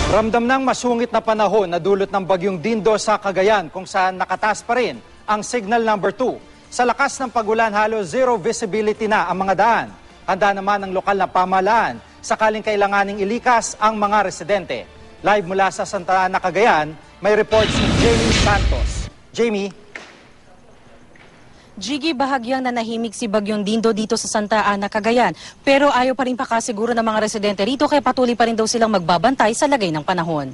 Ramdam ng masungit na panahon na dulot ng bagyong Dindo sa Cagayan kung saan nakataas pa rin ang signal number 2. Sa lakas ng pagulan, halos zero visibility na ang mga daan. Handa naman ang lokal na pamahalaan sakaling kailanganing ilikas ang mga residente. Live mula sa Santa Ana, Cagayan, may report si Jamie Santos. Jamie? Jiggy, bahagyang nanahimik si Bagyong Dindo dito sa Santa Ana, Cagayan. Pero ayaw pa rin pakasiguro ng mga residente rito kaya patuloy pa rin daw silang magbabantay sa lagay ng panahon.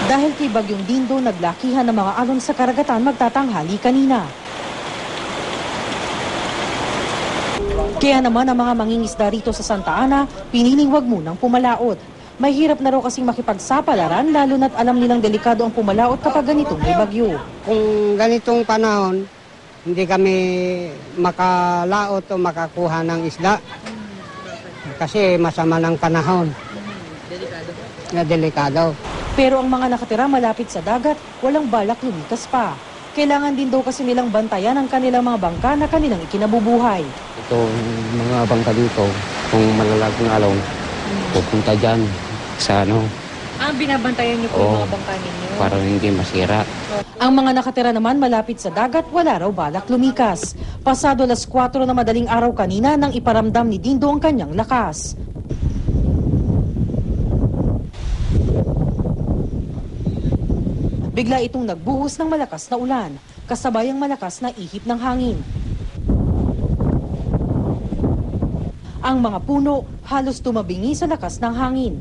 Dahil kay Bagyong Dindo, naglakihan ng mga alon sa karagatan magtatanghali kanina. Kaya naman ang mga mangingisda rito sa Santa Ana, piniling wag munang pumalaot. May hirap na raw kasing makipagsapalaran lalo na't alam nilang delikado ang pumalaot kapag ganitong may bagyo. Kung ganitong panahon, hindi kami makalaot o makakuha ng isda. Kasi masama ng panahon. Delikado. Pero ang mga nakatira malapit sa dagat, walang balak lumikas pa. Kailangan din daw kasi nilang bantayan ang kanilang mga bangka na kanilang ikinabubuhay. Ito, mga bangka dito, kung malalagong alaw, pupunta dyan sa ano. Binabantayan niyo po yung mga bangka ninyo? Para hindi masira. Ang mga nakatira naman malapit sa dagat, wala raw balak lumikas. Pasado 4:00 na madaling araw kanina nang iparamdam ni Dindo ang kanyang lakas. Bigla itong nagbuhos ng malakas na ulan, kasabay ang malakas na ihip ng hangin. Ang mga puno halos tumabingi sa lakas ng hangin.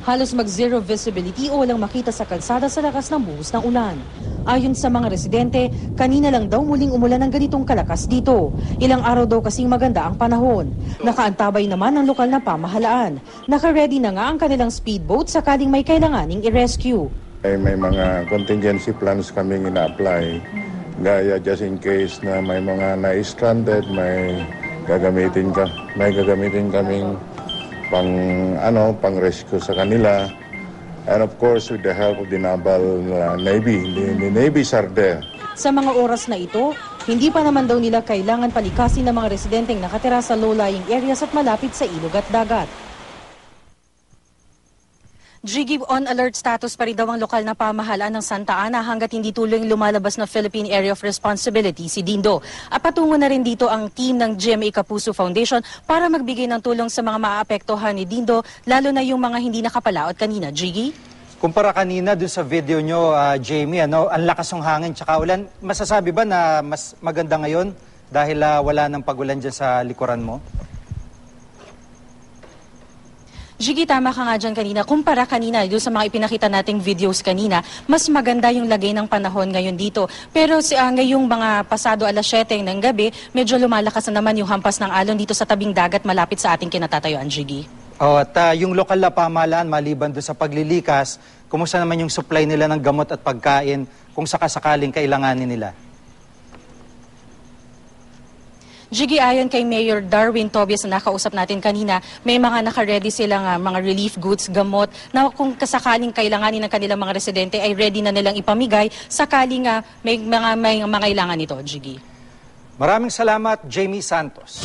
Halos mag-zero visibility o walang makita sa kalsada sa lakas ng buhos ng ulan. Ayon sa mga residente, kanina lang daw muling umulan ng ganitong kalakas dito. Ilang araw daw kasing maganda ang panahon. Nakaantabay naman ang lokal na pamahalaan. Naka-ready na nga ang kanilang speedboat sakaling may kailanganing i-rescue. May mga contingency plans kaming ina-apply. Gaya just in case na may mga na-stranded, may gagamitin kaming pang rescue sa kanila. And of course with the help of the Naval Navy, the Navy's are there. Sa mga oras na ito, hindi pa naman daw nila kailangan palikasin ng mga residenteng nakatira sa low-lying areas at malapit sa ilog at dagat. Jiggy, on alert status pa rin daw ang lokal na pamahalaan ng Santa Ana hanggat hindi tuloy lumalabas na Philippine Area of Responsibility si Dindo. At patungo na rin dito ang team ng GMA Kapuso Foundation para magbigay ng tulong sa mga maaapektuhan ni Dindo, lalo na yung mga hindi nakapalaot kanina. Jiggy? Kumpara kanina dun sa video nyo, Jamie, ang lakas ng hangin tsaka ulan, masasabi ba na mas maganda ngayon dahil wala ng pagulan dyan sa likuran mo? Jiggy, tama ka nga dyan kanina. Kumpara kanina, doon sa mga ipinakita nating videos kanina, mas maganda yung lagay ng panahon ngayon dito. Pero ngayong mga pasado 7:00 ng gabi, medyo lumalakas na naman yung hampas ng alon dito sa tabing dagat malapit sa ating kinatatayuan, Jiggy. At yung lokal na pamahalaan, maliban doon sa paglilikas, kumusta naman yung supply nila ng gamot at pagkain kung sakasakaling kailanganin nila? Jiggy, ayon kay Mayor Darwin Tobias na nakausap natin kanina, may mga naka-ready silang mga relief goods, gamot, na kung kasakaling kailanganin ng kanilang mga residente ay ready na nilang ipamigay sakaling may mga kailangan nito, Jiggy. Maraming salamat, Jamie Santos.